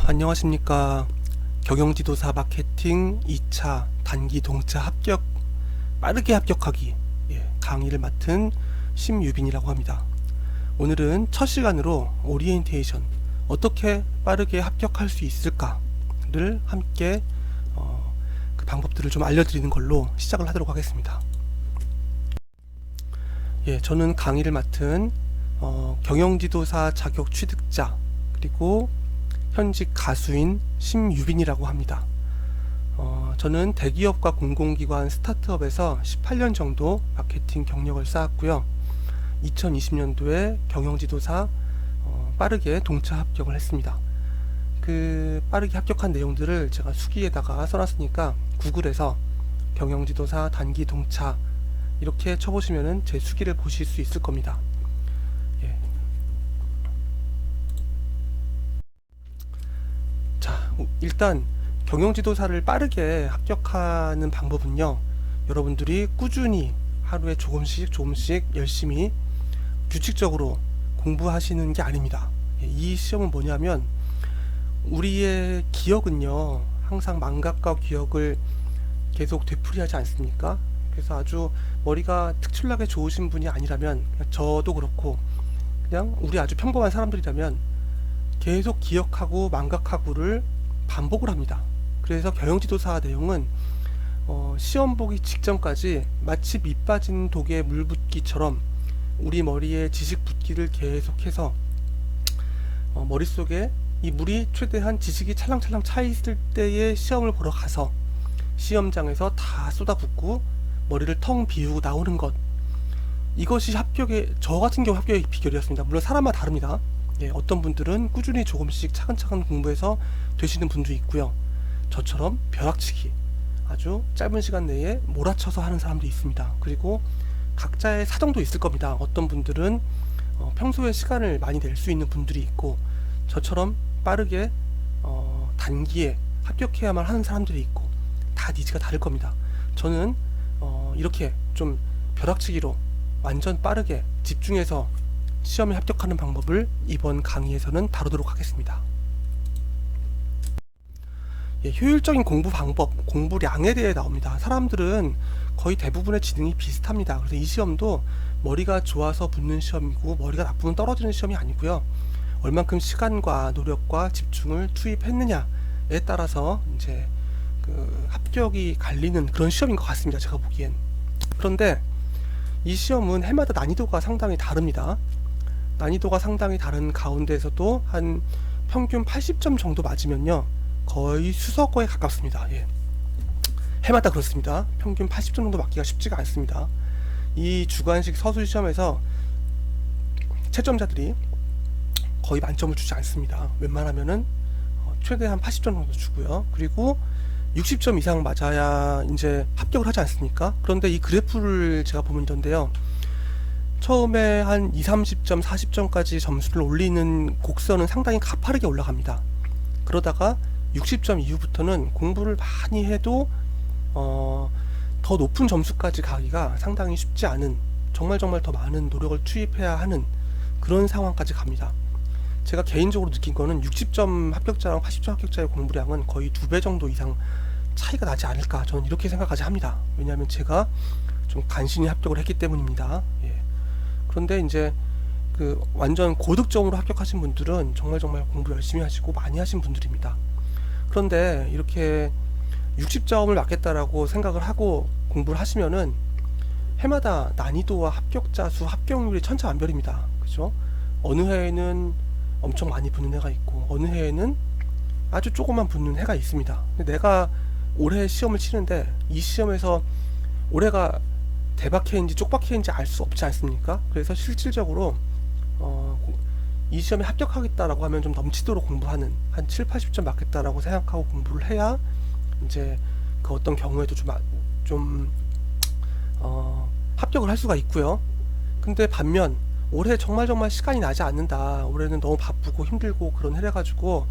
안녕하십니까. 경영지도사 마케팅 2차 단기 동차 합격 빠르게 합격하기 강의를 맡은 심유빈이라고 합니다. 오늘은 첫 시간으로 오리엔테이션 어떻게 빠르게 합격할 수 있을까를 함께 그 방법들을 좀 알려드리는 걸로 시작을 하도록 하겠습니다. 저는 강의를 맡은 경영지도사 자격 취득자 그리고 현직 가수인 심유빈이라고 합니다. 저는 대기업과 공공기관 스타트업에서 18년 정도 마케팅 경력을 쌓았고요. 2020년도에 경영지도사 빠르게 동차 합격을 했습니다. 그 빠르게 합격한 내용들을 제가 수기에다가 써놨으니까 구글에서 경영지도사 단기 동차 이렇게 쳐보시면은 제 수기를 보실 수 있을 겁니다. 일단 경영지도사를 빠르게 합격하는 방법은요, 여러분들이 꾸준히 하루에 조금씩 열심히 규칙적으로 공부하시는 게 아닙니다. 이 시험은 뭐냐면 우리의 기억은요 항상 망각과 기억을 계속 되풀이하지 않습니까? 그래서 아주 머리가 특출나게 좋으신 분이 아니라면, 저도 그렇고 그냥 우리 아주 평범한 사람들이라면 계속 기억하고 망각하고를 반복을 합니다. 그래서 경영지도사 내용은 시험 보기 직전까지 마치 밑 빠진 독에 물 붓기처럼 우리 머리에 지식 붓기를 계속해서 머릿속에 이 물이 최대한 지식이 찰랑찰랑 차 있을 때에 시험을 보러 가서 시험장에서 다 쏟아붓고 머리를 텅 비우고 나오는 것, 이것이 합격의, 저 같은 경우 합격의 비결이었습니다. 물론 사람마다 다릅니다. 어떤 분들은 꾸준히 조금씩 차근차근 공부해서 되시는 분도 있고요. 저처럼 벼락치기 아주 짧은 시간 내에 몰아쳐서 하는 사람도 있습니다. 그리고 각자의 사정도 있을 겁니다. 어떤 분들은 평소에 시간을 많이 낼 수 있는 분들이 있고, 저처럼 빠르게 단기에 합격해야만 하는 사람들이 있고, 다 니즈가 다를 겁니다. 저는 이렇게 좀 벼락치기로 완전 빠르게 집중해서 시험에 합격하는 방법을 이번 강의에서는 다루도록 하겠습니다. 효율적인 공부 방법, 공부량에 대해 나옵니다. 사람들은 거의 대부분의 지능이 비슷합니다. 그래서 이 시험도 머리가 좋아서 붙는 시험이고 머리가 나쁘면 떨어지는 시험이 아니고요. 얼만큼 시간과 노력과 집중을 투입했느냐에 따라서 이제 그 합격이 갈리는 그런 시험인 것 같습니다. 제가 보기엔. 그런데 이 시험은 해마다 난이도가 상당히 다릅니다. 난이도가 상당히 다른 가운데에서도 한 평균 80점 정도 맞으면요 거의 수석어에 가깝습니다. 해마다 그렇습니다. 평균 80점 정도 맞기가 쉽지가 않습니다. 이 주관식 서술 시험에서 채점자들이 거의 만점을 주지 않습니다. 웬만하면은 최대한 80점 정도 주고요. 그리고 60점 이상 맞아야 이제 합격을 하지 않습니까? 그런데 이 그래프를 제가 보면 이런데요, 처음에 한 20, 30점, 40점까지 점수를 올리는 곡선은 상당히 가파르게 올라갑니다. 그러다가 60점 이후부터는 공부를 많이 해도 더 높은 점수까지 가기가 상당히 쉽지 않은, 정말 더 많은 노력을 투입해야 하는 그런 상황까지 갑니다. 제가 개인적으로 느낀 거는 60점 합격자랑 80점 합격자의 공부량은 거의 2배 정도 이상 차이가 나지 않을까, 저는 이렇게 생각까지 합니다. 왜냐하면 제가 좀 간신히 합격을 했기 때문입니다. 그런데 이제 그 완전 고득점으로 합격하신 분들은 정말 공부 열심히 하시고 많이 하신 분들입니다. 그런데 이렇게 60점을 맞겠다라고 생각을 하고 공부를 하시면은 해마다 난이도와 합격자 수, 합격률이 천차만별입니다. 그죠? 어느 해에는 엄청 많이 붙는 해가 있고 어느 해에는 아주 조금만 붙는 해가 있습니다. 근데 내가 올해 시험을 치는데 이 시험에서 올해가 대박해인지 쪽박해인지 알 수 없지 않습니까? 그래서 실질적으로 이 시험에 합격하겠다라고 하면 좀 넘치도록 공부하는, 한 7, 80점 맞겠다라고 생각하고 공부를 해야 이제 그 어떤 경우에도 좀 합격을 할 수가 있고요. 근데 반면 올해 정말 시간이 나지 않는다, 올해는 너무 바쁘고 힘들고 그런 해래 가지고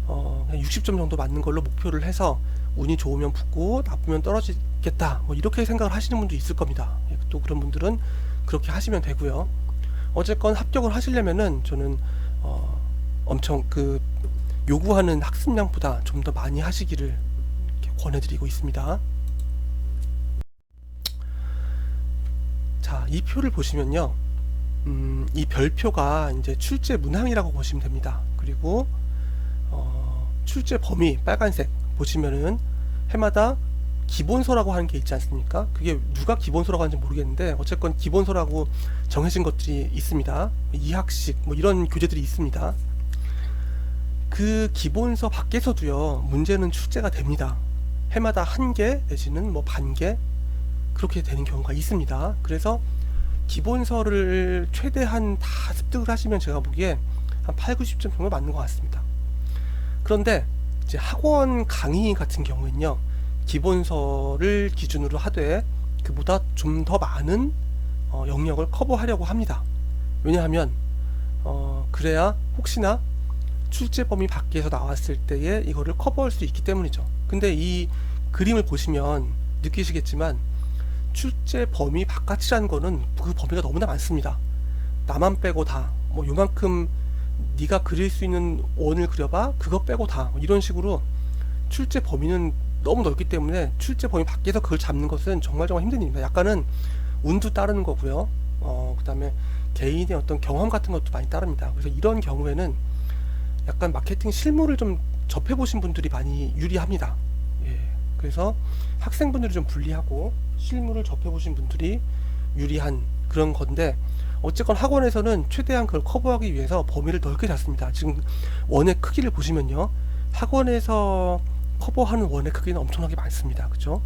그냥 60점 정도 맞는 걸로 목표를 해서 운이 좋으면 붙고 나쁘면 떨어지겠다, 뭐 이렇게 생각을 하시는 분도 있을 겁니다. 또 그런 분들은 그렇게 하시면 되고요. 어쨌건 합격을 하시려면은 저는 엄청 그 요구하는 학습량보다 좀 더 많이 하시기를 이렇게 권해드리고 있습니다. 자, 이 표를 보시면요, 이 별표가 이제 출제 문항이라고 보시면 됩니다. 그리고 출제 범위 빨간색 보시면은 해마다 기본서라고 하는 게 있지 않습니까? 그게 누가 기본서라고 하는지 모르겠는데 어쨌건 기본서라고 정해진 것들이 있습니다. 2학식 뭐 이런 교재들이 있습니다. 그 기본서 밖에서도요, 문제는 출제가 됩니다. 해마다 한 개 내지는 뭐 반 개 그렇게 되는 경우가 있습니다. 그래서 기본서를 최대한 다 습득을 하시면 제가 보기에 한 8, 90점 정도 맞는 것 같습니다. 그런데 이제 학원 강의 같은 경우에는요, 기본서를 기준으로 하되 그보다 좀 더 많은 영역을 커버하려고 합니다. 왜냐하면 그래야 혹시나 출제 범위 밖에서 나왔을 때에 이거를 커버할 수 있기 때문이죠. 근데 이 그림을 보시면 느끼시겠지만 출제 범위 바깥이라는 거는 그 범위가 너무나 많습니다. 나만 빼고 다 뭐 요만큼 네가 그릴 수 있는 원을 그려봐 그거 빼고 다 뭐 이런 식으로 출제 범위는 너무 넓기 때문에 출제 범위 밖에서 그걸 잡는 것은 정말 힘든 일입니다. 약간은 운도 따르는 거고요. 그 다음에 개인의 어떤 경험 같은 것도 많이 따릅니다. 그래서 이런 경우에는 약간 마케팅 실무를 좀 접해보신 분들이 많이 유리합니다. 예. 그래서 학생분들이 좀 불리하고 실무를 접해보신 분들이 유리한 그런 건데, 어쨌건 학원에서는 최대한 그걸 커버하기 위해서 범위를 넓게 잡습니다. 지금 원의 크기를 보시면요, 학원에서 커버하는 원의 크기는 엄청나게 많습니다. 그죠?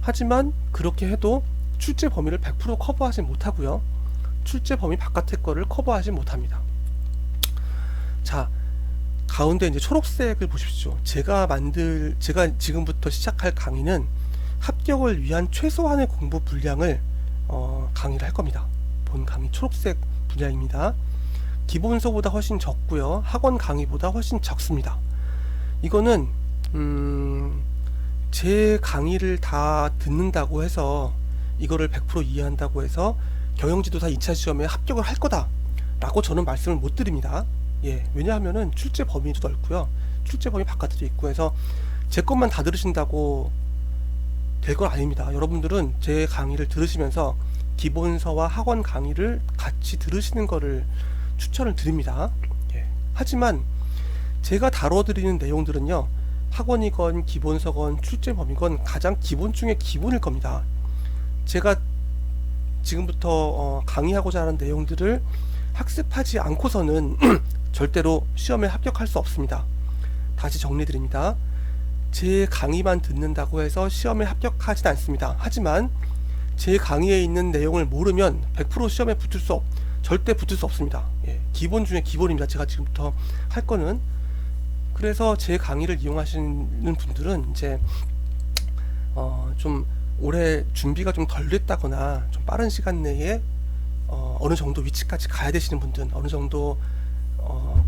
하지만 그렇게 해도 출제 범위를 100% 커버하지 못하고요, 출제 범위 바깥의 거를 커버하지 못합니다. 자, 가운데 이제 초록색을 보십시오. 제가 지금부터 시작할 강의는 합격을 위한 최소한의 공부 분량을 강의를 할 겁니다. 본 강의 초록색 분량입니다. 기본서보다 훨씬 적고요, 학원 강의보다 훨씬 적습니다. 이거는 제 강의를 다 듣는다고 해서 이거를 100% 이해한다고 해서 경영지도사 2차 시험에 합격을 할 거다 라고 저는 말씀을 못 드립니다. 예, 왜냐하면은 출제 범위도 넓고요, 출제 범위 바깥에도 있고 해서 제 것만 다 들으신다고 될 건 아닙니다. 여러분들은 제 강의를 들으시면서 기본서와 학원 강의를 같이 들으시는 거를 추천을 드립니다. 예. 하지만 제가 다뤄드리는 내용들은요, 학원이건 기본서건 출제 범위건 가장 기본 중에 기본일 겁니다. 제가 지금부터 강의하고자 하는 내용들을 학습하지 않고서는 절대로 시험에 합격할 수 없습니다. 다시 정리드립니다. 제 강의만 듣는다고 해서 시험에 합격하진 않습니다. 하지만 제 강의에 있는 내용을 모르면 100% 시험에 절대 붙을 수 없습니다. 예, 기본 중에 기본입니다. 제가 지금부터 할 거는. 그래서 제 강의를 이용하시는 분들은 이제 좀 올해 준비가 좀 덜 됐다거나 좀 빠른 시간 내에 어느 정도 위치까지 가야 되시는 분들은, 어느 정도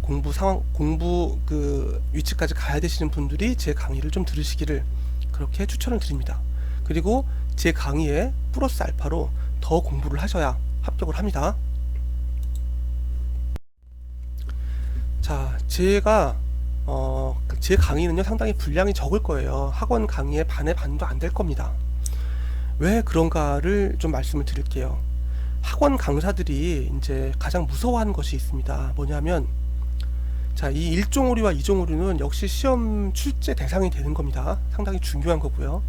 공부 그 위치까지 가야 되시는 분들이 제 강의를 좀 들으시기를 그렇게 추천을 드립니다. 그리고 제 강의에 플러스 알파로 더 공부를 하셔야 합격을 합니다. 자, 제가 제 강의는요, 상당히 분량이 적을 거예요. 학원 강의의 반의 반도 안 될 겁니다. 왜 그런가를 좀 말씀을 드릴게요. 학원 강사들이 이제 가장 무서워하는 것이 있습니다. 뭐냐면, 자, 이 1종 오류와 2종 오류는 역시 시험 출제 대상이 되는 겁니다. 상당히 중요한 거고요.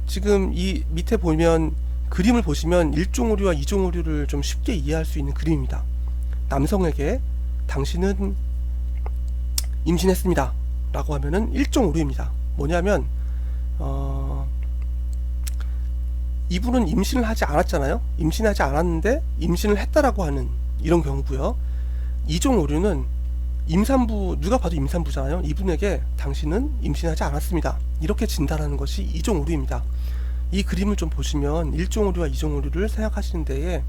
지금 이 밑에 보면 그림을 보시면 1종 오류와 2종 오류를 좀 쉽게 이해할 수 있는 그림입니다. 남성에게 당신은 임신했습니다 라고 하면은 1종 오류입니다. 뭐냐면 이분은 임신을 하지 않았잖아요. 임신하지 않았는데 임신을 했다라고 하는 이런 경우고요. 2종 오류는 임산부, 누가 봐도 임산부잖아요. 이분에게 당신은 임신하지 않았습니다 이렇게 진단하는 것이 2종 오류입니다. 이 그림을 좀 보시면 1종 오류와 2종 오류를 생각하시는 데에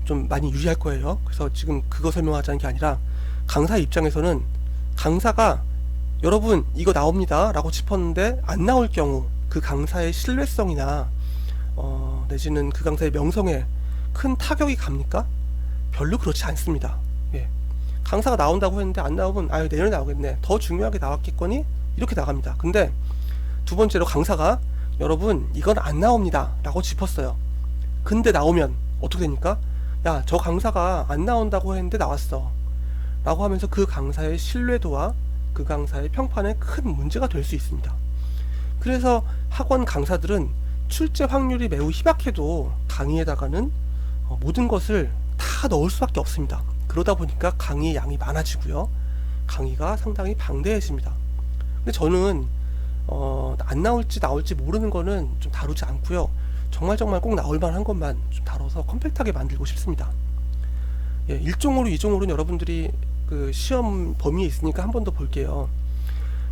좀 많이 유리할 거예요. 그래서 지금 그거 설명하자는 게 아니라, 강사 입장에서는 강사가 여러분 이거 나옵니다 라고 짚었는데 안 나올 경우 그 강사의 신뢰성이나 내지는 그 강사의 명성에 큰 타격이 갑니까? 별로 그렇지 않습니다. 예. 강사가 나온다고 했는데 안 나오면 아유 내년에 나오겠네, 더 중요하게 나왔겠거니, 이렇게 나갑니다. 근데 두 번째로 강사가 여러분 이건 안 나옵니다 라고 짚었어요. 근데 나오면 어떻게 됩니까? 야, 저 강사가 안 나온다고 했는데 나왔어 라고 하면서 그 강사의 신뢰도와 그 강사의 평판에 큰 문제가 될 수 있습니다. 그래서 학원 강사들은 출제 확률이 매우 희박해도 강의에다가는 모든 것을 다 넣을 수밖에 없습니다. 그러다 보니까 강의의 양이 많아지고요, 강의가 상당히 방대해집니다. 근데 저는 안 나올지 나올지 모르는 거는 좀 다루지 않고요, 정말 꼭 나올 만한 것만 좀 다뤄서 컴팩트하게 만들고 싶습니다. 예, 1종으로 2종으로는 여러분들이 그 시험 범위에 있으니까 한 번 더 볼게요.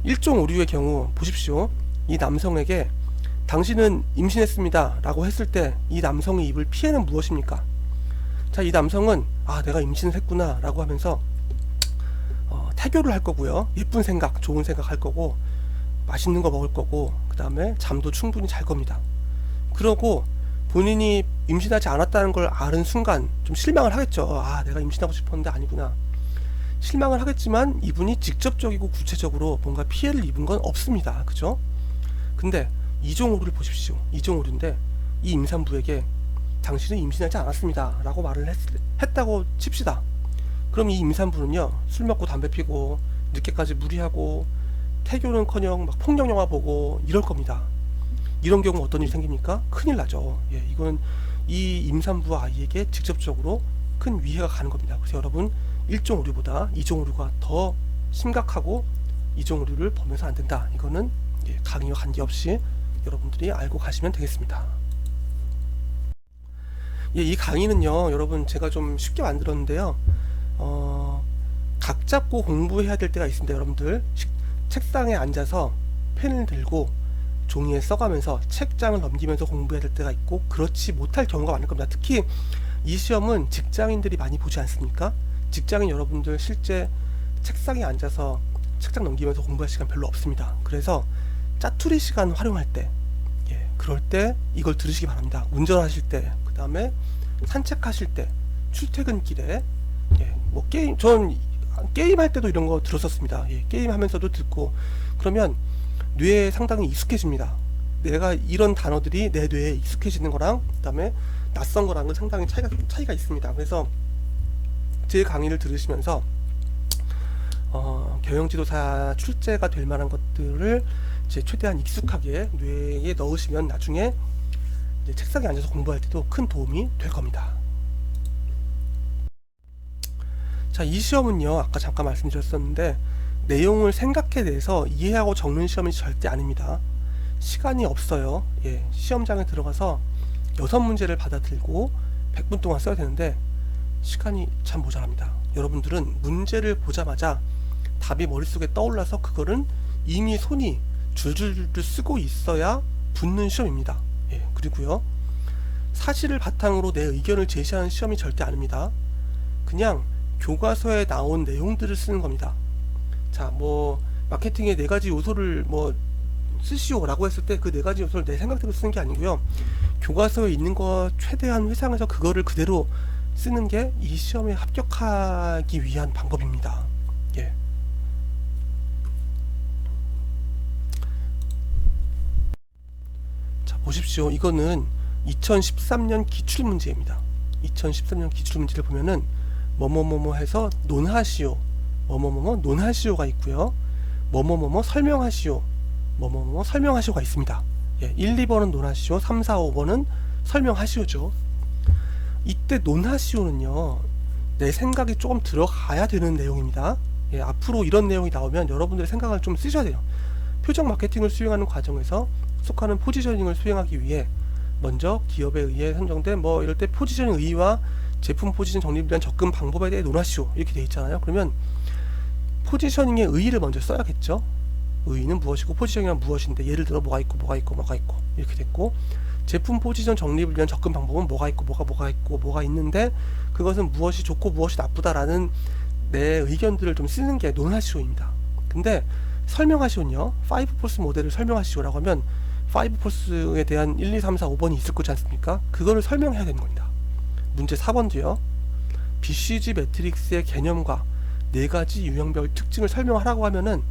1종 오류의 경우 보십시오. 이 남성에게 당신은 임신했습니다 라고 했을 때 이 남성의 입을 피해는 무엇입니까? 자, 이 남성은 아, 내가 임신을 했구나 라고 하면서 태교를 할 거고요, 예쁜 생각, 좋은 생각 할 거고, 맛있는 거 먹을 거고, 그 다음에 잠도 충분히 잘 겁니다. 그러고 본인이 임신하지 않았다는 걸 아는 순간 좀 실망을 하겠죠. 아, 내가 임신하고 싶었는데 아니구나. 실망을 하겠지만 이분이 직접적이고 구체적으로 뭔가 피해를 입은 건 없습니다. 그죠? 근데 이종오류를 보십시오. 이종오류인데 이 임산부에게 당신은 임신하지 않았습니다 라고 말을 했다고 칩시다. 그럼 이 임산부는요, 술 먹고 담배 피고 늦게까지 무리하고 태교는커녕 막 폭력 영화 보고 이럴 겁니다. 이런 경우 어떤 일이 생깁니까? 큰일 나죠. 예, 이건 이 임산부 아이에게 직접적으로 큰 위해가 가는 겁니다. 그래서 여러분 1종 오류보다 2종 오류가 더 심각하고 2종 오류를 범해서 안 된다. 이거는 강의와 관계없이 여러분들이 알고 가시면 되겠습니다. 예, 이 강의는요, 여러분 제가 좀 쉽게 만들었는데요, 각 잡고 공부해야 될 때가 있습니다. 여러분들 책상에 앉아서 펜을 들고 종이에 써가면서 책장을 넘기면서 공부해야 될 때가 있고, 그렇지 못할 경우가 많을 겁니다. 특히 이 시험은 직장인들이 많이 보지 않습니까? 직장인 여러분들 실제 책상에 앉아서 책장 넘기면서 공부할 시간 별로 없습니다. 그래서 짜투리 시간 활용할 때, 예, 그럴 때 이걸 들으시기 바랍니다. 운전하실 때, 그 다음에 산책하실 때, 출퇴근길에, 예, 뭐 전 게임할 때도 이런 거 들었었습니다. 예, 게임하면서도 듣고, 그러면 뇌에 상당히 익숙해집니다. 내가 이런 단어들이 내 뇌에 익숙해지는 거랑 그 다음에 낯선 거랑은 상당히 차이가 있습니다. 그래서 제 강의를 들으시면서 경영지도사 출제가 될 만한 것들을 이제 최대한 익숙하게 뇌에 넣으시면 나중에 이제 책상에 앉아서 공부할 때도 큰 도움이 될 겁니다. 자, 이 시험은요, 아까 잠깐 말씀드렸었는데 내용을 생각해내서 이해하고 적는 시험이 절대 아닙니다. 시간이 없어요. 예, 시험장에 들어가서 6문제를 받아들고 100분 동안 써야 되는데 시간이 참 모자랍니다. 여러분들은 문제를 보자마자 답이 머릿속에 떠올라서 그거는 이미 손이 줄줄 쓰고 있어야 붙는 시험입니다. 예, 그리고요, 사실을 바탕으로 내 의견을 제시하는 시험이 절대 아닙니다. 그냥 교과서에 나온 내용들을 쓰는 겁니다. 자, 뭐 마케팅의 4가지 요소를 뭐 쓰시오 라고 했을 때 그 4가지 요소를 내 생각대로 쓰는 게 아니고요, 교과서에 있는 거 최대한 회상해서 그거를 그대로 쓰는 게 이 시험에 합격하기 위한 방법입니다. 예. 자, 보십시오. 이거는 2013년 기출문제입니다. 2013년 기출문제를 보면은 뭐뭐뭐뭐 해서 논하시오, 뭐뭐뭐뭐 논하시오가 있고요, 뭐뭐뭐뭐 설명하시오, 뭐뭐뭐뭐 설명하시오가 있습니다. 예, 1, 2번은 논하시오, 3, 4, 5번은 설명하시오죠. 이때 논하시오는요, 내 생각이 조금 들어가야 되는 내용입니다. 예, 앞으로 이런 내용이 나오면 여러분들의 생각을 좀 쓰셔야 돼요. 표적 마케팅을 수행하는 과정에서 속하는 포지셔닝을 수행하기 위해 먼저 기업에 의해 선정된 뭐 이럴 때 포지셔닝 의의와 제품 포지션 정립을 위한 접근 방법에 대해 논하시오 이렇게 되어 있잖아요. 그러면 포지셔닝의 의의를 먼저 써야겠죠. 의의는 무엇이고 포지셔닝은 무엇인데, 예를 들어 뭐가 있고 이렇게 됐고, 제품 포지션 정립을 위한 접근 방법은 뭐가 있고 뭐가 있는데 그것은 무엇이 좋고 무엇이 나쁘다라는 내 의견들을 좀 쓰는 게 논하시오입니다. 근데 설명하시오는요, 5포스 모델을 설명하시오라고 하면 5포스에 대한 1, 2, 3, 4, 5번이 있을 거지 않습니까? 그거를 설명해야 되는 겁니다. 문제 4번도요. BCG 매트릭스의 개념과 네 가지 유형별 특징을 설명하라고 하면은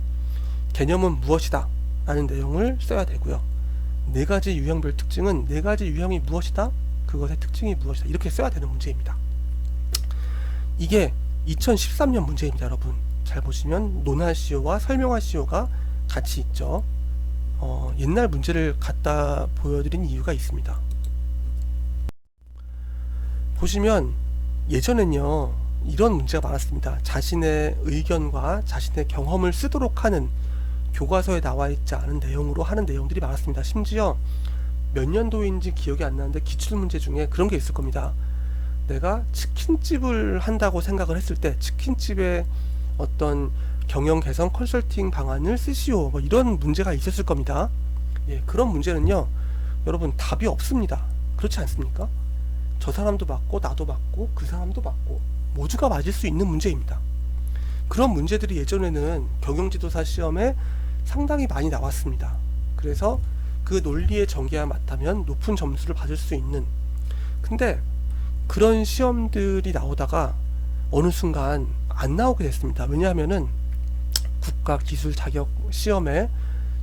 개념은 무엇이다 라는 내용을 써야 되고요. 네 가지 유형별 특징은 네 가지 유형이 무엇이다, 그것의 특징이 무엇이다, 이렇게 써야 되는 문제입니다. 이게 2013년 문제입니다. 여러분 잘 보시면 논하시오와 설명하시오가 같이 있죠. 옛날 문제를 갖다 보여드린 이유가 있습니다. 보시면 예전엔요 이런 문제가 많았습니다. 자신의 의견과 자신의 경험을 쓰도록 하는 교과서에 나와 있지 않은 내용으로 하는 내용들이 많았습니다. 심지어 몇 년도인지 기억이 안 나는데 기출문제 중에 그런 게 있을 겁니다. 내가 치킨집을 한다고 생각을 했을 때 치킨집의 어떤 경영 개선 컨설팅 방안을 쓰시오, 뭐 이런 문제가 있었을 겁니다. 예, 그런 문제는요 여러분 답이 없습니다. 그렇지 않습니까? 저 사람도 맞고 나도 맞고 그 사람도 맞고 모두가 맞을 수 있는 문제입니다. 그런 문제들이 예전에는 경영지도사 시험에 상당히 많이 나왔습니다. 그래서 그 논리의 전개와 맞다면 높은 점수를 받을 수 있는, 근데 그런 시험들이 나오다가 어느 순간 안 나오게 됐습니다. 왜냐하면은 국가기술 자격 시험에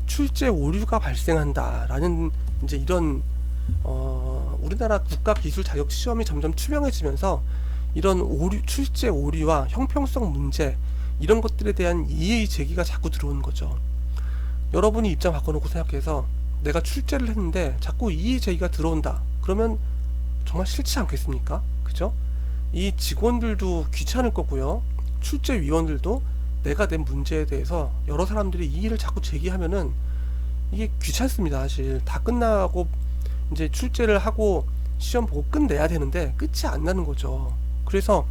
출제 오류가 발생한다라는 이제 이런 우리나라 국가기술 자격 시험이 점점 투명해지면서 이런 출제 오류와 형평성 문제 이런 것들에 대한 이의 제기가 자꾸 들어오는 거죠. 여러분이 입장 바꿔놓고 생각해서 내가 출제를 했는데 자꾸 이의 제기가 들어온다. 그러면 정말 싫지 않겠습니까? 그죠? 이 직원들도 귀찮을 거고요. 출제위원들도 내가 낸 문제에 대해서 여러 사람들이 이의를 자꾸 제기하면은 이게 귀찮습니다. 사실 다 끝나고 이제 출제를 하고 시험 보고 끝내야 되는데 끝이 안 나는 거죠. 그래서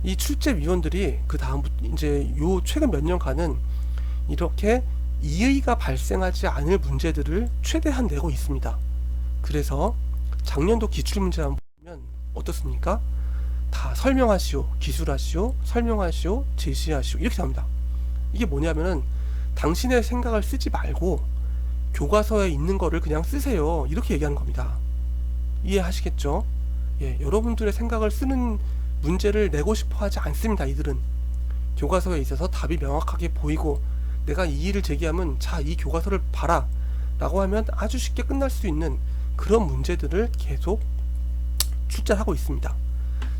이 출제위원들이 그 다음부터 이제 요 최근 몇 년간은 이렇게 이의가 발생하지 않을 문제들을 최대한 내고 있습니다. 그래서 작년도 기출문제 한번 보면 어떻습니까? 다 설명하시오, 기술하시오, 설명하시오, 제시하시오 이렇게 나옵니다. 이게 뭐냐면은 당신의 생각을 쓰지 말고 교과서에 있는 거를 그냥 쓰세요, 이렇게 얘기하는 겁니다. 이해하시겠죠? 예, 여러분들의 생각을 쓰는 문제를 내고 싶어 하지 않습니다. 이들은 교과서에 있어서 답이 명확하게 보이고 내가 이의를 제기하면 자, 이 교과서를 봐라 라고 하면 아주 쉽게 끝날 수 있는 그런 문제들을 계속 출제하고 있습니다.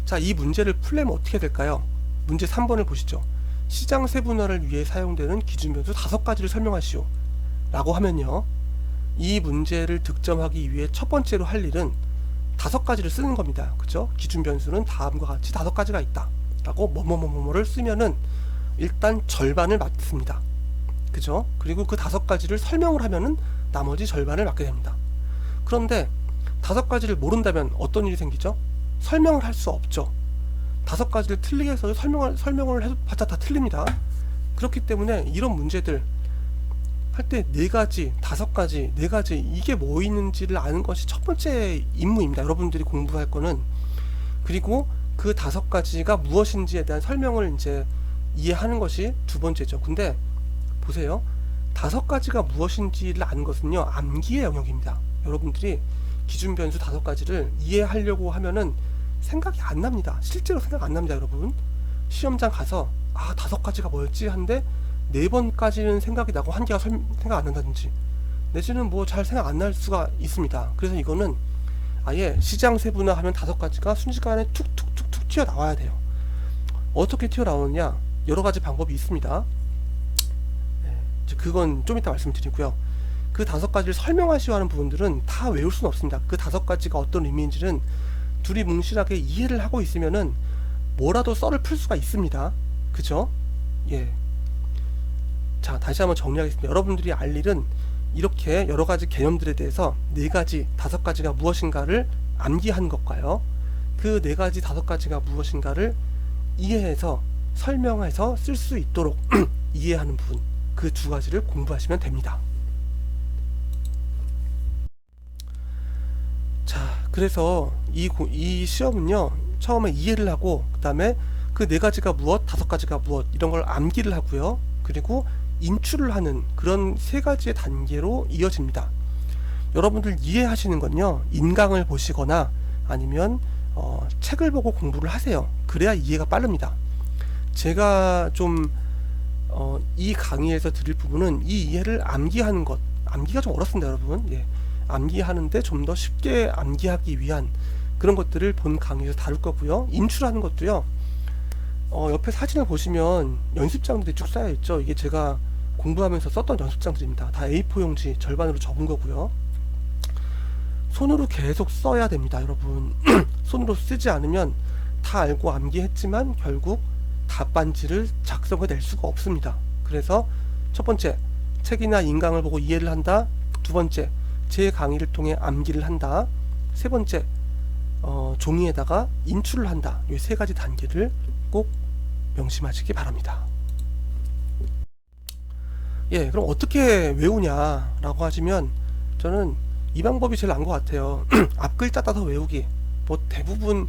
자, 이 문제를 풀려면 어떻게 될까요? 문제 3번을 보시죠. 시장 세분화를 위해 사용되는 기준변수 5가지를 설명하시오 라고 하면요, 이 문제를 득점하기 위해 첫 번째로 할 일은 5가지를 쓰는 겁니다. 그죠? 기준변수는 다음과 같이 5가지가 있다 라고 뭐뭐뭐뭐를 쓰면은 일단 절반을 맞습니다. 그죠? 그리고 그 5가지를 설명을 하면은 나머지 절반을 맞게 됩니다. 그런데 5가지를 모른다면 어떤 일이 생기죠? 설명을 할 수 없죠. 5가지를 틀리게 해서 설명을 해봤자 다 틀립니다. 그렇기 때문에 이런 문제들 할 때 4가지, 5가지, 4가지 이게 뭐 있는지를 아는 것이 첫 번째 임무입니다. 여러분들이 공부할 거는. 그리고 그 5가지가 무엇인지에 대한 설명을 이제 이해하는 것이 두 번째죠. 근데 보세요. 5가지가 무엇인지를 아는 것은요, 암기의 영역입니다. 여러분들이 기준 변수 5가지를 이해하려고 하면은 생각이 안 납니다. 실제로 생각 안 납니다. 여러분 시험장 가서 5가지가 뭐였지 하는데 4번까지는 생각이 나고 1개가 생각 안 난다든지 내지는 뭐 잘 생각 안 날 수가 있습니다. 그래서 이거는 아예 시장 세분화 하면 5가지가 순식간에 툭툭툭툭 튀어나와야 돼요. 어떻게 튀어나오느냐, 여러가지 방법이 있습니다. 그건 좀 이따 말씀드리고요. 그 5가지를 설명하시오 하는 부분들은 다 외울 수는 없습니다. 그 5가지가 어떤 의미인지는 둘이 뭉실하게 이해를 하고 있으면은 뭐라도 썰을 풀 수가 있습니다. 그죠? 예. 자, 다시 한번 정리하겠습니다. 여러분들이 알 일은 이렇게 여러가지 개념들에 대해서 4가지, 5가지가 무엇인가를 암기하는 것과요, 그 4가지, 5가지가 무엇인가를 이해해서 설명해서 쓸 수 있도록 이해하는 부분, 그 2가지를 공부하시면 됩니다. 자, 그래서 이 시험은요, 처음에 이해를 하고 그 다음에 그 4가지가 무엇, 5가지가 무엇 이런 걸 암기를 하고요, 그리고 인출을 하는 그런 3가지의 단계로 이어집니다. 여러분들 이해하시는 건요, 인강을 보시거나 아니면 책을 보고 공부를 하세요. 그래야 이해가 빠릅니다. 제가 좀 이 강의에서 드릴 부분은 이 이해를 암기하는 것, 암기가 좀 어렵습니다 여러분. 예, 암기하는데 좀 더 쉽게 암기하기 위한 그런 것들을 본 강의에서 다룰 거고요. 인출하는 것도요, 옆에 사진을 보시면 연습장들이 쭉 쌓여 있죠. 이게 제가 공부하면서 썼던 연습장들입니다. 다 A4 용지 절반으로 접은 거고요. 손으로 계속 써야 됩니다 여러분. 손으로 쓰지 않으면 다 알고 암기했지만 결국 답반지를 작성해 낼 수가 없습니다. 그래서 첫 번째, 책이나 인강을 보고 이해를 한다. 두 번째, 제 강의를 통해 암기를 한다. 세 번째, 종이에다가 인출을 한다. 이 세 가지 단계를 꼭 명심하시기 바랍니다. 예, 그럼 어떻게 외우냐라고 하시면 저는 이 방법이 제일 나은 것 같아요. 앞글자 따서 외우기. 뭐 대부분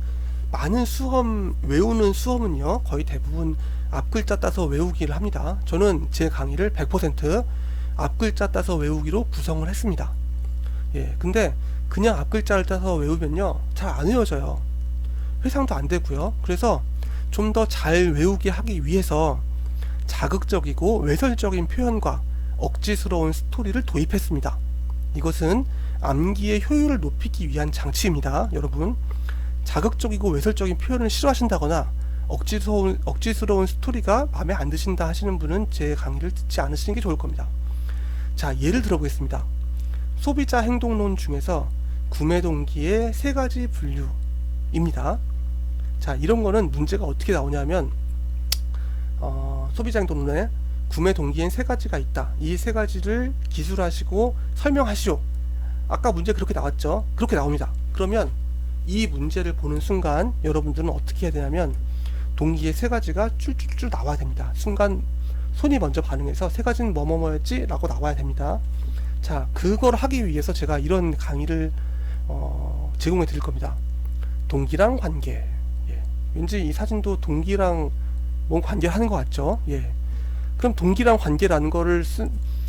많은 수험, 외우는 수험은요 거의 대부분 앞글자 따서 외우기를 합니다. 저는 제 강의를 100% 앞글자 따서 외우기로 구성을 했습니다. 예, 근데 그냥 앞글자를 따서 외우면요 잘 안 외워져요. 회상도 안 되고요. 그래서 좀 더 잘 외우게 하기 위해서 자극적이고 외설적인 표현과 억지스러운 스토리를 도입했습니다. 이것은 암기의 효율을 높이기 위한 장치입니다 여러분. 자극적이고 외설적인 표현을 싫어하신다거나 억지스러운 스토리가 마음에 안 드신다 하시는 분은 제 강의를 듣지 않으시는 게 좋을 겁니다. 자, 예를 들어보겠습니다. 소비자 행동론 중에서 구매 동기의 세 가지 분류입니다. 자, 이런 거는 문제가 어떻게 나오냐면 소비자 행동론에 구매 동기엔 세 가지가 있다. 이 세 가지를 기술하시고 설명하시오. 아까 문제 그렇게 나왔죠? 그렇게 나옵니다. 그러면 이 문제를 보는 순간 여러분들은 어떻게 해야 되냐면 동기의 세 가지가 쭈쭈쭈 나와야 됩니다. 순간 손이 먼저 반응해서 세 가지는 뭐뭐뭐였지? 라고 나와야 됩니다. 자, 그걸 하기 위해서 제가 이런 강의를 제공해 드릴 겁니다. 동기랑 관계. 예. 왠지 이 사진도 동기랑 뭔 관계를 하는 것 같죠? 예. 그럼 동기랑 관계라는 거를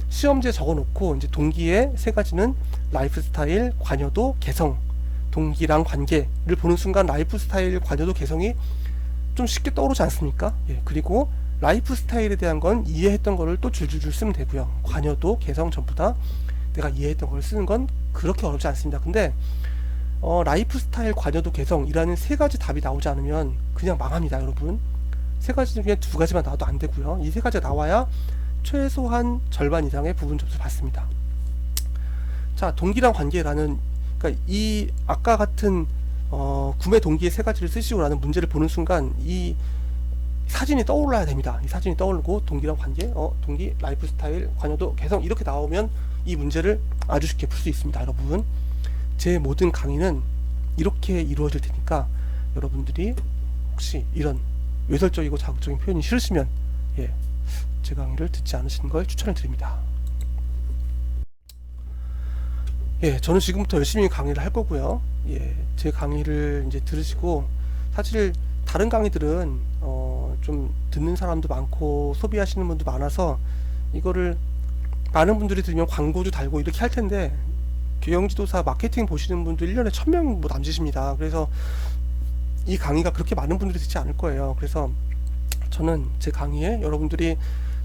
시험지에 적어 놓고 이제 동기의 세 가지는 라이프 스타일, 관여도, 개성. 동기랑 관계를 보는 순간 라이프 스타일, 관여도, 개성이 좀 쉽게 떠오르지 않습니까? 예. 그리고 라이프 스타일에 대한 건 이해했던 거를 또 줄줄줄 쓰면 되고요. 관여도, 개성 전부 다 내가 이해했던 걸 쓰는 건 그렇게 어렵지 않습니다. 근데 라이프 스타일, 관여도, 개성이라는 세 가지 답이 나오지 않으면 그냥 망합니다 여러분. 세 가지 중에 두 가지만 나와도 안 되고요. 이 세 가지가 나와야 최소한 절반 이상의 부분 점수를 받습니다. 자, 동기랑 관계라는, 그러니까 이 아까 같은 구매 동기의 세 가지를 쓰시고라는 문제를 보는 순간 이 사진이 떠올라야 됩니다. 이 사진이 떠오르고 동기랑 관계, 동기, 라이프 스타일, 관여도, 개성 이렇게 나오면 이 문제를 아주 쉽게 풀 수 있습니다. 여러분, 제 모든 강의는 이렇게 이루어질 테니까 여러분들이 혹시 이런 외설적이고 자극적인 표현이 싫으시면 예, 제 강의를 듣지 않으시는 걸 추천을 드립니다. 예, 저는 지금부터 열심히 강의를 할 거고요. 예, 제 강의를 이제 들으시고, 사실 다른 강의들은 좀 듣는 사람도 많고 소비하시는 분도 많아서 이거를 많은 분들이 들으면 광고도 달고 이렇게 할 텐데, 경영지도사 마케팅 보시는 분도 1년에 1000명 뭐 남짓입니다. 그래서 이 강의가 그렇게 많은 분들이 듣지 않을 거예요. 그래서 저는 제 강의에 여러분들이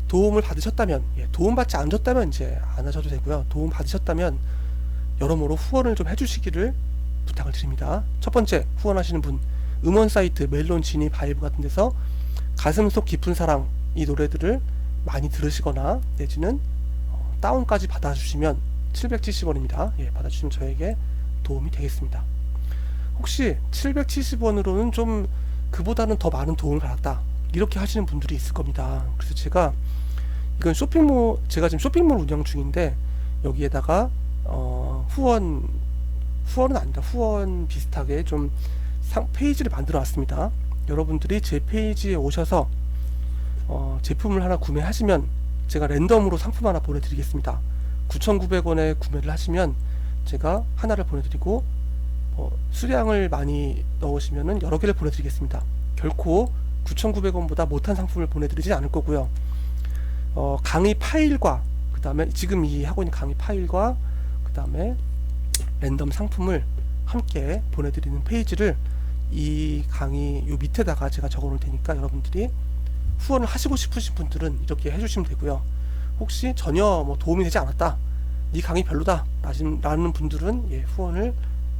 도움을 받으셨다면, 예, 도움받지 않으셨다면 이제 안 하셔도 되고요. 도움 받으셨다면 여러모로 후원을 좀 해주시기를 부탁을 드립니다. 첫 번째, 후원하시는 분, 음원 사이트 멜론, 지니, 바이브 같은 데서 가슴속 깊은 사랑 이 노래들을 많이 들으시거나 내지는 다운까지 받아주시면 770원입니다. 예, 받아주시면 저에게 도움이 되겠습니다. 혹시 770원으로는 좀 그보다는 더 많은 도움을 받았다 이렇게 하시는 분들이 있을 겁니다. 그래서 제가 이건 제가 지금 쇼핑몰 운영 중인데 여기에다가 후원은 아니다, 후원 비슷하게 좀 페이지를 만들어 놨습니다. 여러분들이 제 페이지에 오셔서 제품을 하나 구매하시면 제가 랜덤으로 상품 하나 보내드리겠습니다. 9,900원에 구매를 하시면 제가 하나를 보내드리고 수량을 많이 넣으시면은 여러 개를 보내드리겠습니다. 결코 9,900원보다 못한 상품을 보내드리지 않을 거고요. 강의 파일과 그 다음에 지금 이 하고 있는 강의 파일과 그 다음에 랜덤 상품을 함께 보내드리는 페이지를 이 강의 요 밑에다가 제가 적어 놓을 테니까 여러분들이 후원을 하시고 싶으신 분들은 이렇게 해주시면 되고요. 혹시 전혀 뭐 도움이 되지 않았다, 이 강의 별로다 라는 분들은 예, 후원을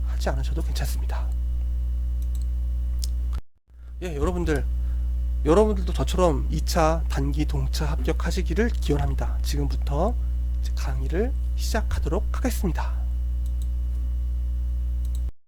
하지 않으셔도 괜찮습니다. 예, 여러분들도 저처럼 2차 단기 동차 합격하시기를 기원합니다. 지금부터 이제 강의를 시작하도록 하겠습니다.